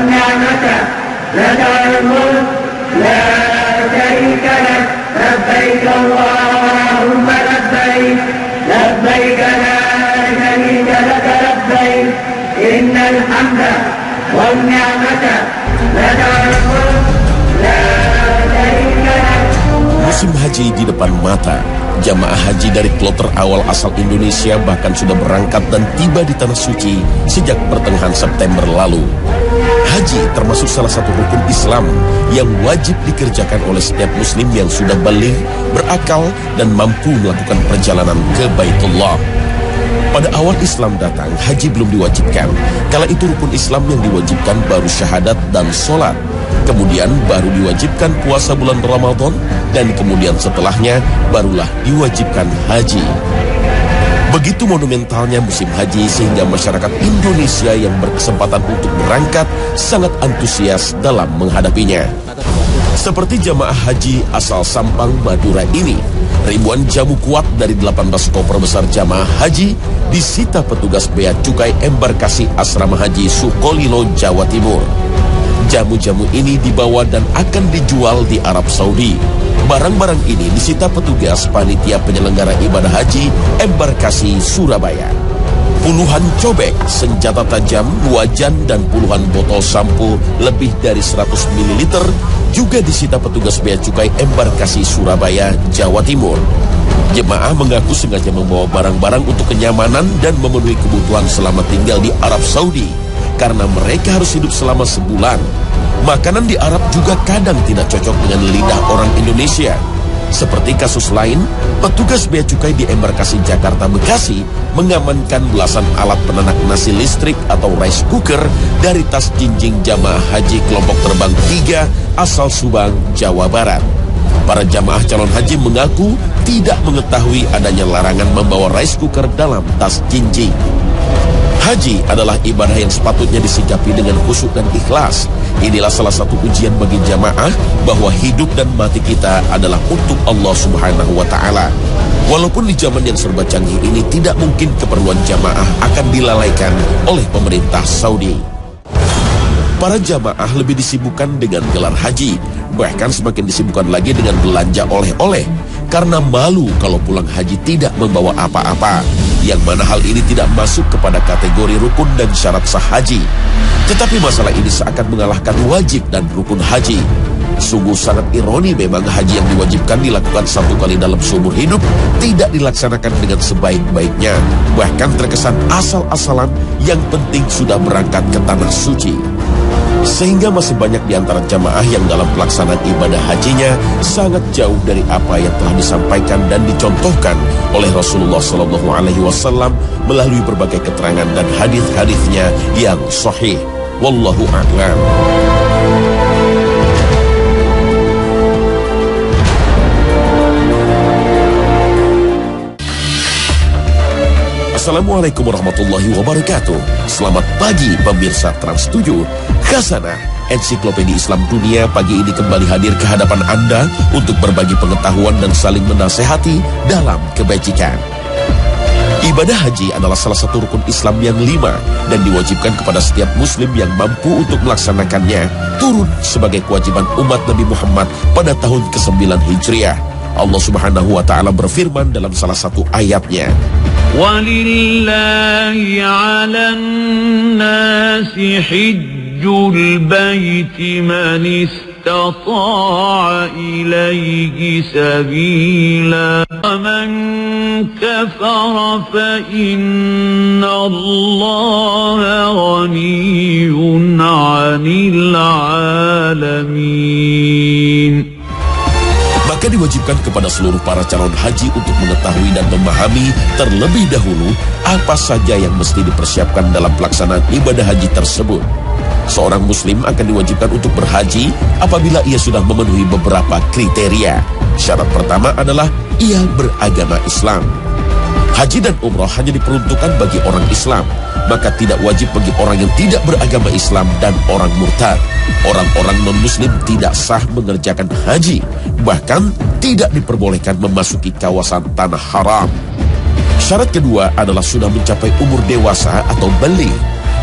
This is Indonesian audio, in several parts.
والنعمة لك الملك لا شريك لك لبيك اللهم لبيك لبيك لا شريك لك لبيك إن الحمد والنعمة لك الملك لا شريك لك. Musim haji di depan mata. Jamaah haji dari kloter awal asal Indonesia bahkan sudah berangkat dan tiba di Tanah Suci sejak pertengahan September lalu. Haji termasuk salah satu rukun Islam yang wajib dikerjakan oleh setiap muslim yang sudah baligh, berakal, dan mampu melakukan perjalanan ke Baitullah. Pada awal Islam datang, haji belum diwajibkan. Kala itu rukun Islam yang diwajibkan baru syahadat dan sholat. Kemudian baru diwajibkan puasa bulan Ramadan, dan kemudian setelahnya barulah diwajibkan haji. Begitu monumentalnya musim haji sehingga masyarakat Indonesia yang berkesempatan untuk berangkat sangat antusias dalam menghadapinya. Seperti jamaah haji asal Sampang, Madura ini, ribuan jamu kuat dari 18 koper besar jamaah haji disita petugas bea cukai embarkasi asrama haji Sukolilo, Jawa Timur. Jamu-jamu ini dibawa dan akan dijual di Arab Saudi. Barang-barang ini disita petugas panitia penyelenggara ibadah haji embarkasi Surabaya. Puluhan cobek, senjata tajam, wajan, dan puluhan botol sampo lebih dari 100 ml juga disita petugas bea cukai embarkasi Surabaya, Jawa Timur. Jemaah mengaku sengaja membawa barang-barang untuk kenyamanan dan memenuhi kebutuhan selama tinggal di Arab Saudi, karena mereka harus hidup selama sebulan. Makanan di Arab juga kadang tidak cocok dengan lidah orang Indonesia. Seperti kasus lain, petugas bea cukai di embarkasi Jakarta Bekasi mengamankan belasan alat penanak nasi listrik atau rice cooker dari tas jinjing jamaah haji kelompok terbang 3 asal Subang, Jawa Barat. Para jamaah calon haji mengaku tidak mengetahui adanya larangan membawa rice cooker dalam tas jinjing. Haji adalah ibadah yang sepatutnya disikapi dengan khusyuk dan ikhlas. Inilah salah satu ujian bagi jamaah bahwa hidup dan mati kita adalah untuk Allah Subhanahu wa Ta'ala. Walaupun di zaman yang serba canggih ini tidak mungkin keperluan jamaah akan dilalaikan oleh pemerintah Saudi. Para jamaah lebih disibukkan dengan gelar haji, bahkan semakin disibukkan lagi dengan belanja oleh-oleh, karena malu kalau pulang haji tidak membawa apa-apa, yang mana hal ini tidak masuk kepada kategori rukun dan syarat sah haji. Tetapi masalah ini seakan mengalahkan wajib dan rukun haji. Sungguh sangat ironi memang haji yang diwajibkan dilakukan 1 kali dalam seumur hidup tidak dilaksanakan dengan sebaik-baiknya, bahkan terkesan asal-asalan yang penting sudah berangkat ke Tanah Suci. Sehingga masih banyak di antara jamaah yang dalam pelaksanaan ibadah hajinya sangat jauh dari apa yang telah disampaikan dan dicontohkan oleh Rasulullah SAW melalui berbagai keterangan dan hadis-hadisnya yang sahih. Wallahu a'lam. Assalamualaikum warahmatullahi wabarakatuh. Selamat pagi pemirsa Trans 7. Khazanah Ensiklopedia Islam Dunia pagi ini kembali hadir ke hadapan Anda untuk berbagi pengetahuan dan saling menasehati dalam kebajikan. Ibadah haji adalah salah satu rukun Islam yang 5 dan diwajibkan kepada setiap muslim yang mampu untuk melaksanakannya, turun sebagai kewajiban umat Nabi Muhammad pada tahun ke-9 Hijriah. Allah Subhanahu wa Ta'ala berfirman dalam salah satu ayatnya, "Walillahi 'alan nasi hijjul baiti man istata'a ilaihi sabila wa man kafara fa inna Allaha ghaniyyun 'anil 'alamin." Maka diwajibkan kepada seluruh para calon haji untuk mengetahui dan memahami terlebih dahulu apa saja yang mesti dipersiapkan dalam pelaksanaan ibadah haji tersebut. Seorang muslim akan diwajibkan untuk berhaji apabila ia sudah memenuhi beberapa kriteria. Syarat pertama adalah ia beragama Islam. Haji dan umrah hanya diperuntukkan bagi orang Islam, maka tidak wajib bagi orang yang tidak beragama Islam dan orang murtad. Orang-orang non-muslim tidak sah mengerjakan haji, bahkan tidak diperbolehkan memasuki kawasan tanah haram. Syarat kedua adalah sudah mencapai umur dewasa atau baligh.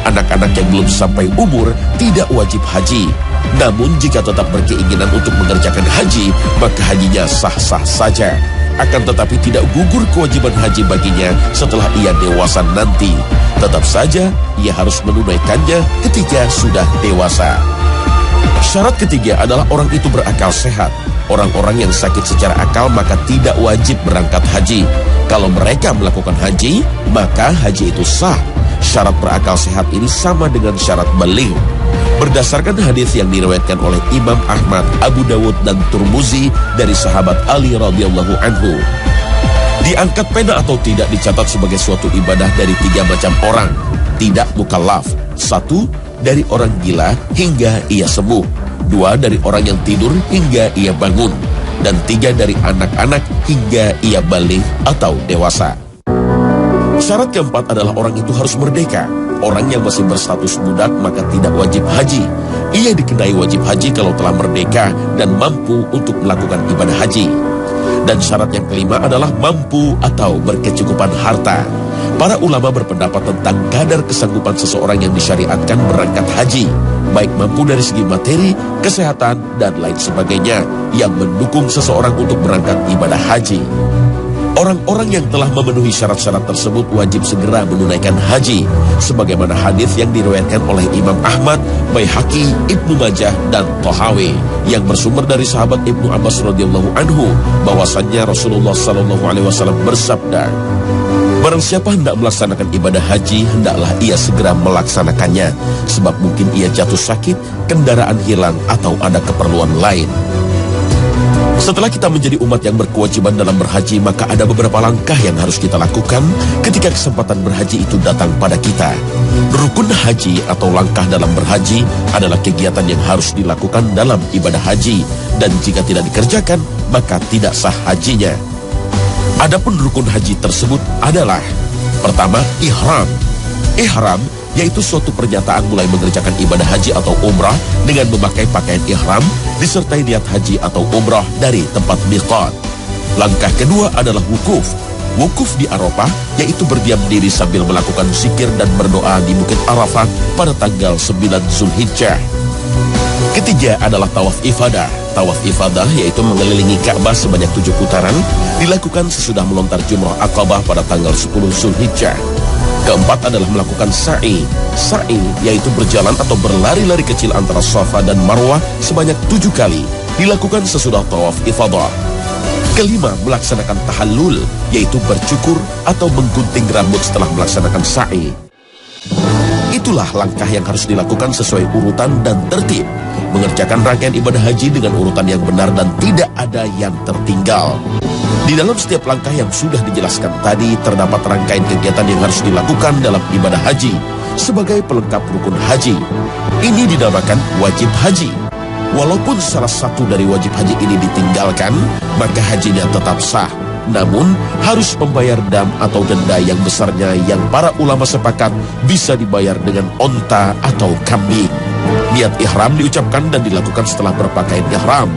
Anak-anak yang belum sampai umur tidak wajib haji. Namun jika tetap berkeinginan untuk mengerjakan haji, maka hajinya sah-sah saja. Akan tetapi tidak gugur kewajiban haji baginya setelah ia dewasa nanti. Tetap saja ia harus menunaikannya ketika sudah dewasa. Syarat ketiga adalah orang itu berakal sehat. Orang-orang yang sakit secara akal maka tidak wajib berangkat haji. Kalau mereka melakukan haji, maka haji itu sah. Syarat berakal sehat ini sama dengan syarat baligh. Berdasarkan hadis yang diriwayatkan oleh Imam Ahmad, Abu Dawud dan Turmuzi dari sahabat Ali radhiyallahu anhu. Diangkat pena atau tidak dicatat sebagai suatu ibadah dari 3 macam orang. Tidak mukallaf. 1, dari orang gila hingga ia sembuh. 2, dari orang yang tidur hingga ia bangun. Dan 3, dari anak-anak hingga ia baligh atau dewasa. Syarat keempat adalah orang itu harus merdeka. Orang yang masih berstatus budak maka tidak wajib haji. Ia dikenai wajib haji kalau telah merdeka dan mampu untuk melakukan ibadah haji. Dan syarat yang kelima adalah mampu atau berkecukupan harta. Para ulama berpendapat tentang kadar kesanggupan seseorang yang disyariatkan berangkat haji, baik mampu dari segi materi, kesehatan, dan lain sebagainya yang mendukung seseorang untuk berangkat ibadah haji. Orang-orang yang telah memenuhi syarat-syarat tersebut wajib segera menunaikan haji, sebagaimana hadis yang diriwayatkan oleh Imam Ahmad, Baihaqi, Ibnu Majah, dan Tahawi yang bersumber dari sahabat Ibnu Abbas radhiyallahu anhu bahwasannya Rasulullah SAW bersabda, barang siapa hendak melaksanakan ibadah haji, hendaklah ia segera melaksanakannya, sebab mungkin ia jatuh sakit, kendaraan hilang, atau ada keperluan lain. Setelah kita menjadi umat yang berkewajiban dalam berhaji, maka ada beberapa langkah yang harus kita lakukan ketika kesempatan berhaji itu datang pada kita. Rukun haji atau langkah dalam berhaji adalah kegiatan yang harus dilakukan dalam ibadah haji, dan jika tidak dikerjakan, maka tidak sah hajinya. Adapun rukun haji tersebut adalah: pertama, ihram. Ihram yaitu suatu pernyataan mulai mengerjakan ibadah haji atau umrah dengan memakai pakaian ihram disertai niat haji atau umrah dari tempat miqat. Langkah kedua adalah wukuf. Wukuf di Arafah yaitu berdiam diri sambil melakukan zikir dan berdoa di Bukit Arafah pada tanggal 9 Zulhijjah. Ketiga adalah tawaf ifadah. Tawaf ifadah yaitu mengelilingi Ka'bah sebanyak 7 putaran, dilakukan sesudah melontar Jumrah Aqabah pada tanggal 10 Zulhijjah. Keempat adalah melakukan sa'i. Sa'i yaitu berjalan atau berlari-lari kecil antara Safa dan Marwah sebanyak 7 kali, dilakukan sesudah tawaf ifadah. Kelima, melaksanakan tahallul, yaitu bercukur atau menggunting rambut setelah melaksanakan sa'i. Itulah langkah yang harus dilakukan sesuai urutan dan tertib. Mengerjakan rangkaian ibadah haji dengan urutan yang benar dan tidak ada yang tertinggal. Di dalam setiap langkah yang sudah dijelaskan tadi, terdapat rangkaian kegiatan yang harus dilakukan dalam ibadah haji sebagai pelengkap rukun haji. Ini dinamakan wajib haji. Walaupun salah satu dari wajib haji ini ditinggalkan, maka hajinya tetap sah. Namun, harus membayar dam atau denda yang besarnya yang para ulama sepakat bisa dibayar dengan onta atau kambing. Niat ihram diucapkan dan dilakukan setelah berpakaian ihram.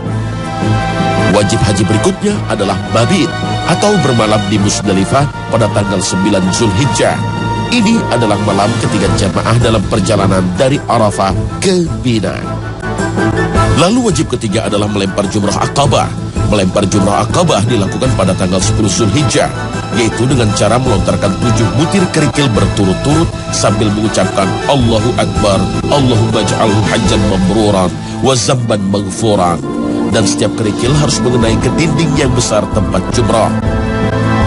Wajib haji berikutnya adalah mabit atau bermalam di Musdalifah pada tanggal 9 Zulhijjah. Ini adalah malam ketiga jamaah dalam perjalanan dari Arafah ke Mina. Lalu wajib ketiga adalah melempar Jumrah Aqabah. Melempar Jumrah Aqabah dilakukan pada tanggal 10 Zulhijjah, yaitu dengan cara melontarkan 7 butir kerikil berturut-turut sambil mengucapkan Allahu Akbar, Allahumma ja'alhu hajjan mabruran wa zamban maghfuran. Dan setiap kerikil harus mengenai ke dinding yang besar tempat jumrah.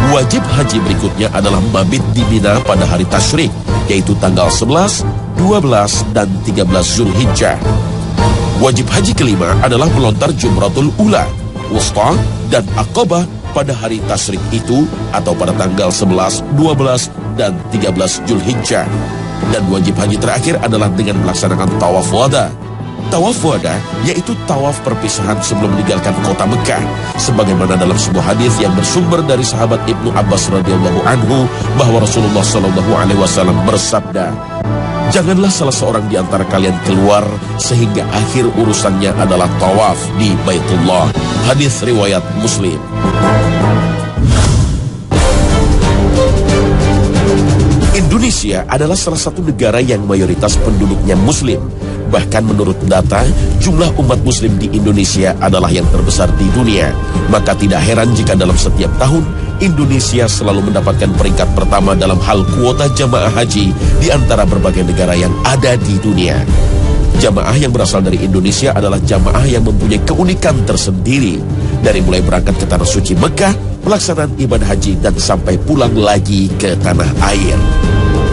Wajib haji berikutnya adalah mabit di Mina pada hari tasyrik, yaitu tanggal 11, 12, dan 13 Zulhijjah. Wajib haji kelima adalah melontar Jumratul Ula, Wusta, dan Aqabah pada hari tasyrik itu atau pada tanggal 11, 12, dan 13 Zulhijjah. Dan wajib haji terakhir adalah dengan melaksanakan tawaf wada. Tawaf wada yaitu tawaf perpisahan sebelum meninggalkan kota Mekah, sebagaimana dalam sebuah hadis yang bersumber dari sahabat Ibnu Abbas radhiyallahu anhu bahwa Rasulullah SAW bersabda, janganlah salah seorang di antara kalian keluar sehingga akhir urusannya adalah tawaf di Baitullah. Hadis riwayat Muslim. Indonesia Indonesia adalah salah satu negara yang mayoritas penduduknya Muslim. Bahkan menurut data, jumlah umat Muslim di Indonesia adalah yang terbesar di dunia. Maka tidak heran jika dalam setiap tahun, Indonesia selalu mendapatkan peringkat pertama dalam hal kuota jamaah haji di antara berbagai negara yang ada di dunia. Jamaah yang berasal dari Indonesia adalah jamaah yang mempunyai keunikan tersendiri. Dari mulai berangkat ke Tanah Suci Mekah, pelaksanaan ibadah haji, dan sampai pulang lagi ke tanah air.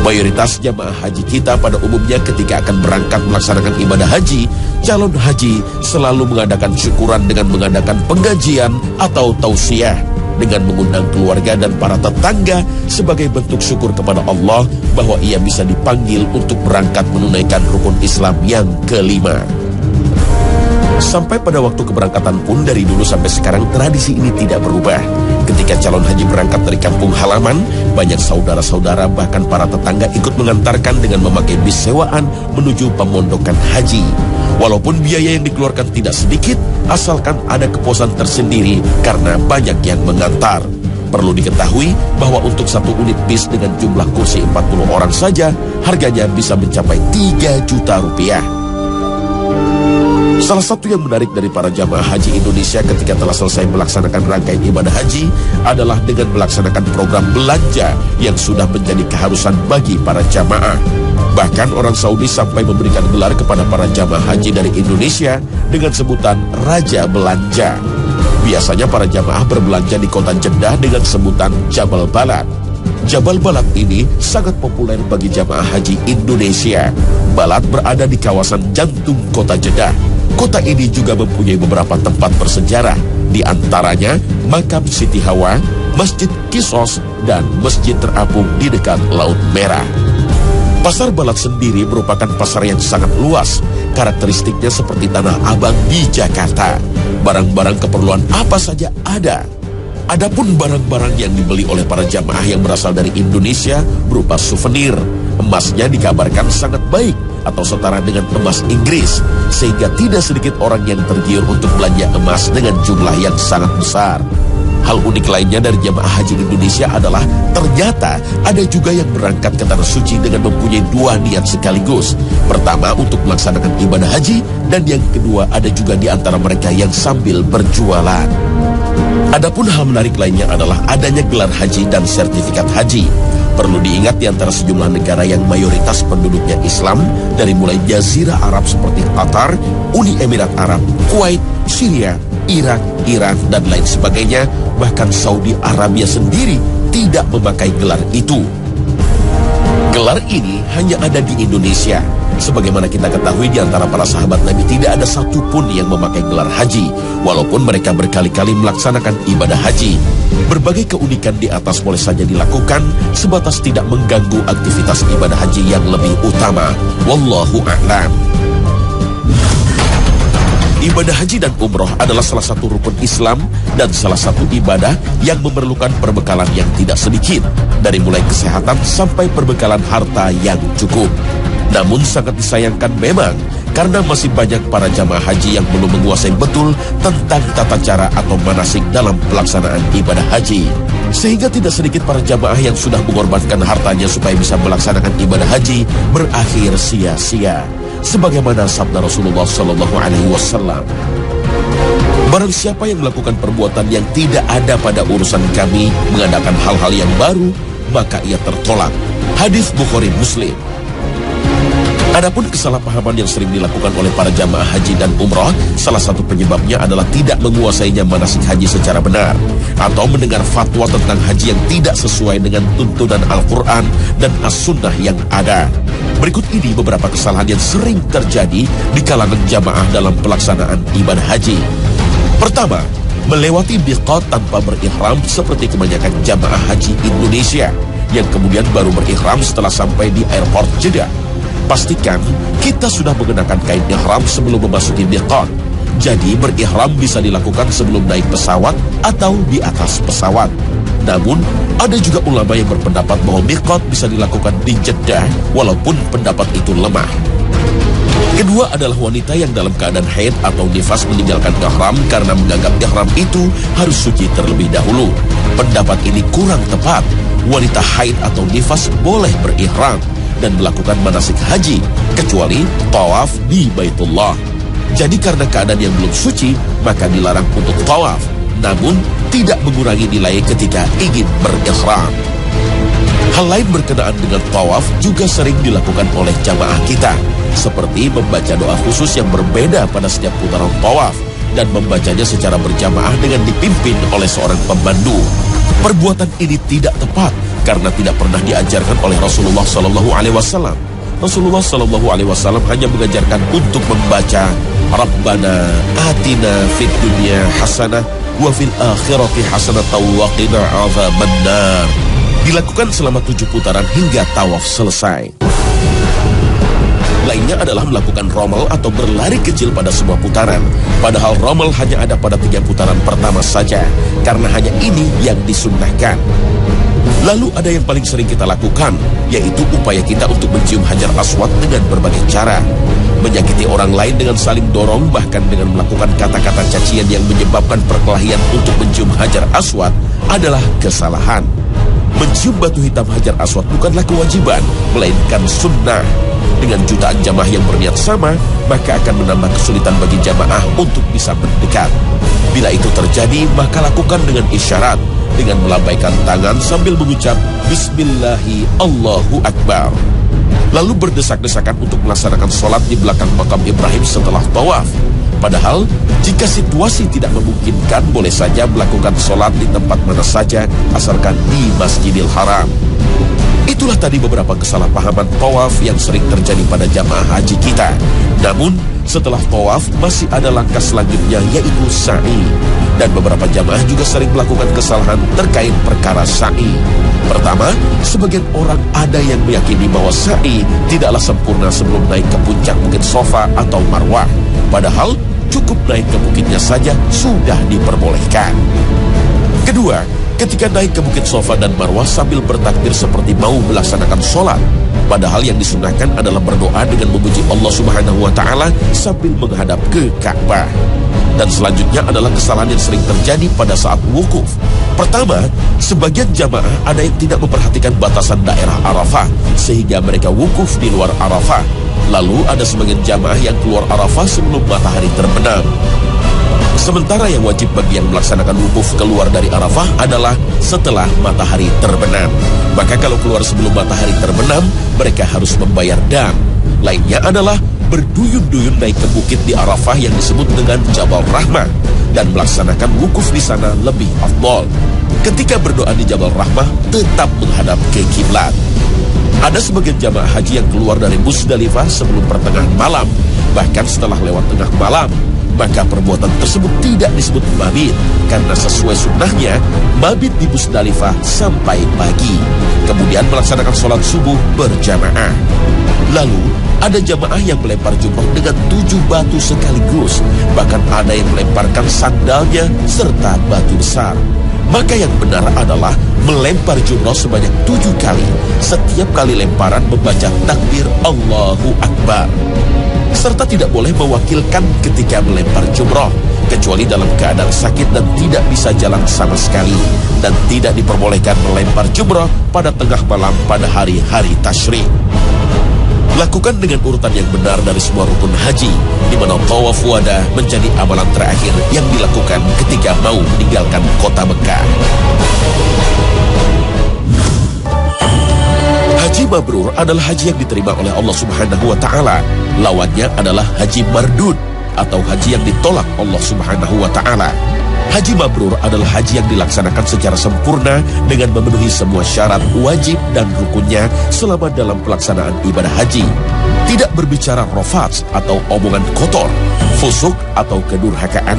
Mayoritas jamaah haji kita pada umumnya ketika akan berangkat melaksanakan ibadah haji, calon haji selalu mengadakan syukuran dengan mengadakan pengajian atau tausiah, dengan mengundang keluarga dan para tetangga sebagai bentuk syukur kepada Allah bahwa ia bisa dipanggil untuk berangkat menunaikan rukun Islam yang kelima. Sampai pada waktu keberangkatan pun dari dulu sampai sekarang tradisi ini tidak berubah. Ketika calon haji berangkat dari kampung halaman, banyak saudara-saudara bahkan para tetangga ikut mengantarkan dengan memakai bis sewaan menuju pemondokan haji. Walaupun biaya yang dikeluarkan tidak sedikit, asalkan ada kepuasan tersendiri karena banyak yang mengantar. Perlu diketahui bahwa untuk satu unit bis dengan jumlah kursi 40 orang saja, harganya bisa mencapai 3 juta rupiah. Salah satu yang menarik dari para jamaah haji Indonesia ketika telah selesai melaksanakan rangkaian ibadah haji adalah dengan melaksanakan program belanja yang sudah menjadi keharusan bagi para jamaah. Bahkan orang Saudi sampai memberikan gelar kepada para jamaah haji dari Indonesia dengan sebutan Raja Belanja. Biasanya para jamaah berbelanja di kota Jeddah dengan sebutan Jabal Balad. Jabal Balad ini sangat populer bagi jamaah haji Indonesia. Balad berada di kawasan jantung kota Jeddah. Kota ini juga mempunyai beberapa tempat bersejarah, di antaranya makam Siti Hawa, Masjid Qisas, dan masjid terapung di dekat Laut Merah. Pasar Balad sendiri merupakan pasar yang sangat luas, karakteristiknya seperti Tanah Abang di Jakarta. Barang-barang keperluan apa saja ada. Adapun barang-barang yang dibeli oleh para jamaah yang berasal dari Indonesia berupa souvenir. Emasnya dikabarkan sangat baik atau setara dengan emas Inggris, sehingga tidak sedikit orang yang tergiur untuk belanja emas dengan jumlah yang sangat besar. Hal unik lainnya dari jamaah haji Indonesia adalah ternyata ada juga yang berangkat ke Tanah Suci dengan mempunyai 2 niat sekaligus. Pertama untuk melaksanakan ibadah haji, dan yang kedua ada juga di antara mereka yang sambil berjualan. Adapun hal menarik lainnya adalah adanya gelar haji dan sertifikat haji. Perlu diingat di antara sejumlah negara yang mayoritas penduduknya Islam, dari mulai Jazirah Arab seperti Qatar, Uni Emirat Arab, Kuwait, Syria, Irak, Iran, dan lain sebagainya, bahkan Saudi Arabia sendiri tidak memakai gelar itu. Gelar ini hanya ada di Indonesia. Sebagaimana kita ketahui, di antara para sahabat Nabi tidak ada satupun yang memakai gelar haji, walaupun mereka berkali-kali melaksanakan ibadah haji. Berbagai keunikan di atas boleh saja dilakukan, sebatas tidak mengganggu aktivitas ibadah haji yang lebih utama. Wallahu a'lam. Ibadah haji dan umroh adalah salah satu rukun Islam dan salah satu ibadah yang memerlukan perbekalan yang tidak sedikit, dari mulai kesehatan sampai perbekalan harta yang cukup. Namun sangat disayangkan memang, karena masih banyak para jamaah haji yang belum menguasai betul tentang tata cara atau manasik dalam pelaksanaan ibadah haji. Sehingga tidak sedikit para jamaah yang sudah mengorbankan hartanya supaya bisa melaksanakan ibadah haji berakhir sia-sia. Sebagaimana sabda Rasulullah SAW, barang siapa yang melakukan perbuatan yang tidak ada pada urusan kami, mengadakan hal-hal yang baru, maka ia tertolak. Hadis Bukhari Muslim. Adapun kesalahpahaman yang sering dilakukan oleh para jamaah haji dan umrah, salah satu penyebabnya adalah tidak menguasainya manasik haji secara benar, atau mendengar fatwa tentang haji yang tidak sesuai dengan tuntunan Al-Quran dan As-Sunnah yang ada. Berikut ini beberapa kesalahan yang sering terjadi di kalangan jamaah dalam pelaksanaan ibadah haji. Pertama, melewati miqat tanpa berihram seperti kebanyakan jamaah haji Indonesia yang kemudian baru berihram setelah sampai di airport Jeddah. Pastikan kita sudah mengenakan kain ihram sebelum memasuki miqat. Jadi berihram bisa dilakukan sebelum naik pesawat atau di atas pesawat. Namun ada juga ulama yang berpendapat bahwa miqat bisa dilakukan di Jeddah, walaupun pendapat itu lemah. Kedua adalah wanita yang dalam keadaan haid atau nifas meninggalkan ihram karena menganggap ihram itu harus suci terlebih dahulu. Pendapat ini kurang tepat. wanita haid atau nifas boleh berihram dan melakukan manasik haji, kecuali tawaf di Baitullah. Jadi karena keadaan yang belum suci, maka dilarang untuk tawaf, namun tidak mengurangi nilai ketika ingin berihram. Hal lain berkenaan dengan tawaf juga sering dilakukan oleh jamaah kita, seperti membaca doa khusus yang berbeda pada setiap putaran tawaf, dan membacanya secara berjamaah dengan dipimpin oleh seorang pemandu. Perbuatan ini tidak tepat karena tidak pernah diajarkan oleh Rasulullah SAW. Rasulullah SAW hanya mengajarkan untuk membaca Rabbana atina fid dunya hasanah wa fil akhirati hasanah wa qina adzabannar. Dilakukan selama 7 putaran hingga tawaf selesai. Lainnya adalah melakukan romal atau berlari kecil pada sebuah putaran. Padahal romal hanya ada pada 3 putaran pertama saja, karena hanya ini yang disunnahkan. Lalu ada yang paling sering kita lakukan, yaitu upaya kita untuk mencium Hajar Aswad dengan berbagai cara. Menyakiti orang lain dengan saling dorong, bahkan dengan melakukan kata-kata cacian yang menyebabkan perkelahian untuk mencium Hajar Aswad adalah kesalahan. Mencium batu hitam Hajar Aswad bukanlah kewajiban, melainkan sunnah. Dengan jutaan jamaah yang berniat sama, maka akan menambah kesulitan bagi jamaah untuk bisa mendekat. Bila itu terjadi, maka lakukan dengan isyarat, dengan melambaikan tangan sambil mengucap Bismillahi Allahu Akbar. Lalu berdesak-desakan untuk melaksanakan sholat di belakang makam Ibrahim setelah tawaf. Padahal, jika situasi tidak memungkinkan, boleh saja melakukan sholat di tempat mana saja, asalkan di Masjidil Haram. Itulah tadi beberapa kesalahpahaman tawaf yang sering terjadi pada jamaah haji kita. Namun, setelah tawaf masih ada langkah selanjutnya, yaitu sa'i. Dan beberapa jamaah juga sering melakukan kesalahan terkait perkara sa'i. Pertama, sebagian orang ada yang meyakini bahwa sa'i tidaklah sempurna sebelum naik ke puncak Bukit Sofa atau Marwah. Padahal, cukup naik ke bukitnya saja sudah diperbolehkan. Kedua, ketika naik ke Bukit Sofa dan Marwah sambil bertakbir seperti mau melaksanakan sholat. Padahal yang disunahkan adalah berdoa dengan memuji Allah Subhanahu wa Ta'ala sambil menghadap ke Ka'bah. Dan selanjutnya adalah kesalahan yang sering terjadi pada saat wukuf. Pertama, sebagian jamaah ada yang tidak memperhatikan batasan daerah Arafah, sehingga mereka wukuf di luar Arafah. Lalu ada sebagian jamaah yang keluar Arafah sebelum matahari terbenam. Sementara yang wajib bagi yang melaksanakan wukuf keluar dari Arafah adalah setelah matahari terbenam. Maka kalau keluar sebelum matahari terbenam, mereka harus membayar dam. Lainnya adalah berduyun-duyun naik ke bukit di Arafah yang disebut dengan Jabal Rahmah dan melaksanakan wukuf di sana lebih afdol. Ketika berdoa di Jabal Rahmah, tetap menghadap ke kiblat. Ada sebagian jamaah haji yang keluar dari Musdalifah sebelum pertengahan malam, bahkan setelah lewat tengah malam. Maka perbuatan tersebut tidak disebut mabit, karena sesuai sunnahnya mabit di Musdalifah sampai pagi, kemudian melaksanakan sholat subuh berjamaah. Lalu ada jamaah yang melempar jumroh dengan 7 batu sekaligus, bahkan ada yang melemparkan sandalnya serta batu besar. Maka yang benar adalah melempar jumroh sebanyak 7 kali. Setiap kali lemparan membaca takbir Allahu Akbar. Serta tidak boleh mewakilkan ketika melempar jumroh, kecuali dalam keadaan sakit dan tidak bisa jalan sama sekali. Dan tidak diperbolehkan melempar jumroh pada tengah malam pada hari-hari tasyrik. Lakukan dengan urutan yang benar dari semua rukun haji, di mana tawaf wada menjadi amalan terakhir yang dilakukan ketika mau meninggalkan kota Mekah. Haji mabrur adalah haji yang diterima oleh Allah Subhanahu wa Ta'ala. Lawannya adalah haji mardud atau haji yang ditolak Allah Subhanahu wa Ta'ala. Haji mabrur adalah haji yang dilaksanakan secara sempurna dengan memenuhi semua syarat wajib dan rukunnya selama dalam pelaksanaan ibadah haji. Tidak berbicara rafats atau omongan kotor, fusuk atau kedurhakaan,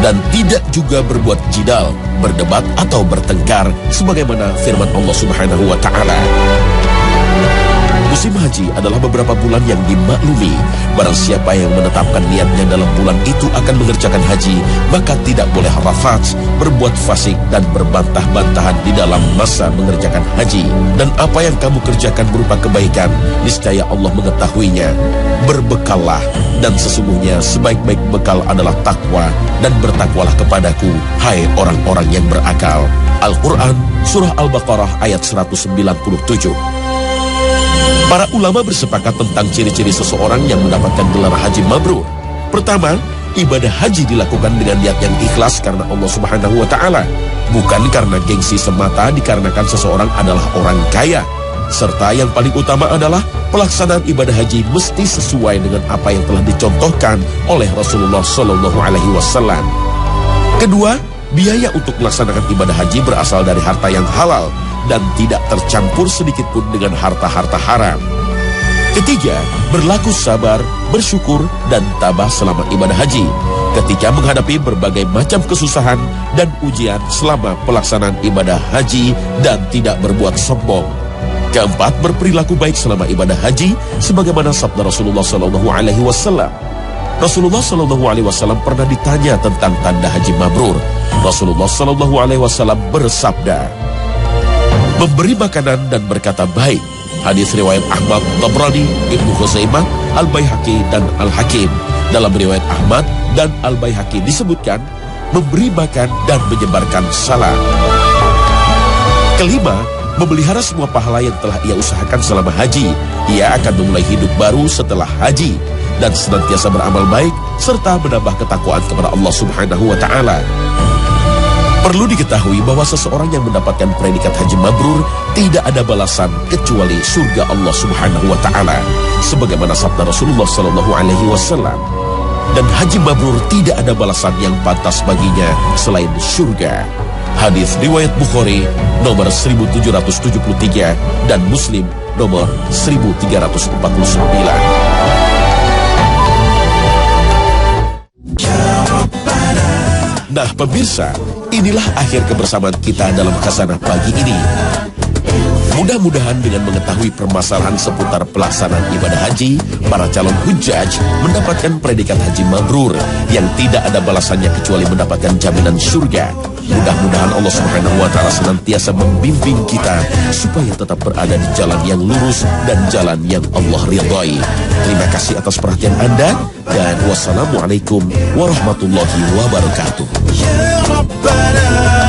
dan tidak juga berbuat jidal, berdebat atau bertengkar sebagaimana firman Allah Subhanahu wa Ta'ala. Musim haji adalah beberapa bulan yang dimaklumi. Barang siapa yang menetapkan niatnya dalam bulan itu akan mengerjakan haji, maka tidak boleh rafats, berbuat fasik dan berbantah-bantahan di dalam masa mengerjakan haji. Dan apa yang kamu kerjakan berupa kebaikan, niscaya Allah mengetahuinya. Berbekallah, dan sesungguhnya sebaik-baik bekal adalah takwa, dan bertakwalah kepadaku, hai orang-orang yang berakal. Al-Quran, Surah Al-Baqarah ayat 197. Para ulama bersepakat tentang ciri-ciri seseorang yang mendapatkan gelar haji mabrur. Pertama, ibadah haji dilakukan dengan niat yang ikhlas karena Allah Subhanahu wa Ta'ala, bukan karena gengsi semata dikarenakan seseorang adalah orang kaya. Serta yang paling utama adalah pelaksanaan ibadah haji mesti sesuai dengan apa yang telah dicontohkan oleh Rasulullah Shallallahu Alaihi Wasallam. Kedua, biaya untuk melaksanakan ibadah haji berasal dari harta yang halal dan tidak tercampur sedikit pun dengan harta-harta haram. Ketiga, berlaku sabar, bersyukur, dan tabah selama ibadah haji ketika menghadapi berbagai macam kesusahan dan ujian selama pelaksanaan ibadah haji dan tidak berbuat sombong. Keempat, berperilaku baik selama ibadah haji sebagaimana sabda Rasulullah Shallallahu Alaihi Wasallam. Rasulullah Shallallahu Alaihi Wasallam pernah ditanya tentang tanda haji mabrur. Rasulullah Shallallahu Alaihi Wasallam bersabda, memberi makanan dan berkata baik. Hadis riwayat Ahmad, Tabrani, Ibnu Khuzaimah, Al-Baihaqi, dan Al-Hakim. Dalam riwayat Ahmad dan Al-Baihaqi disebutkan memberi makan dan menyebarkan salam. Kelima, memelihara semua pahala yang telah ia usahakan selama haji. Ia akan memulai hidup baru setelah haji dan senantiasa beramal baik serta menambah ketakwaan kepada Allah Subhanahu wa Ta'ala. Perlu diketahui bahwa seseorang yang mendapatkan predikat haji mabrur tidak ada balasan kecuali surga Allah Subhanahu wa Ta'ala, sebagaimana sabda Rasulullah Sallallahu Alaihi Wasallam. Dan haji mabrur tidak ada balasan yang pantas baginya selain surga. Hadis riwayat Bukhari nomor 1773 dan Muslim nomor 1349. Nah pemirsa, inilah akhir kebersamaan kita dalam Khasanah pagi ini. Mudah-mudahan dengan mengetahui permasalahan seputar pelaksanaan ibadah haji, para calon hujjaj mendapatkan predikat haji mabrur yang tidak ada balasannya kecuali mendapatkan jaminan surga. Mudah-mudahan Allah Subhanahu wa Ta'ala senantiasa membimbing kita supaya tetap berada di jalan yang lurus dan jalan yang Allah ridhai. Terima kasih atas perhatian Anda dan wassalamualaikum warahmatullahi wabarakatuh. Ya Rabbana.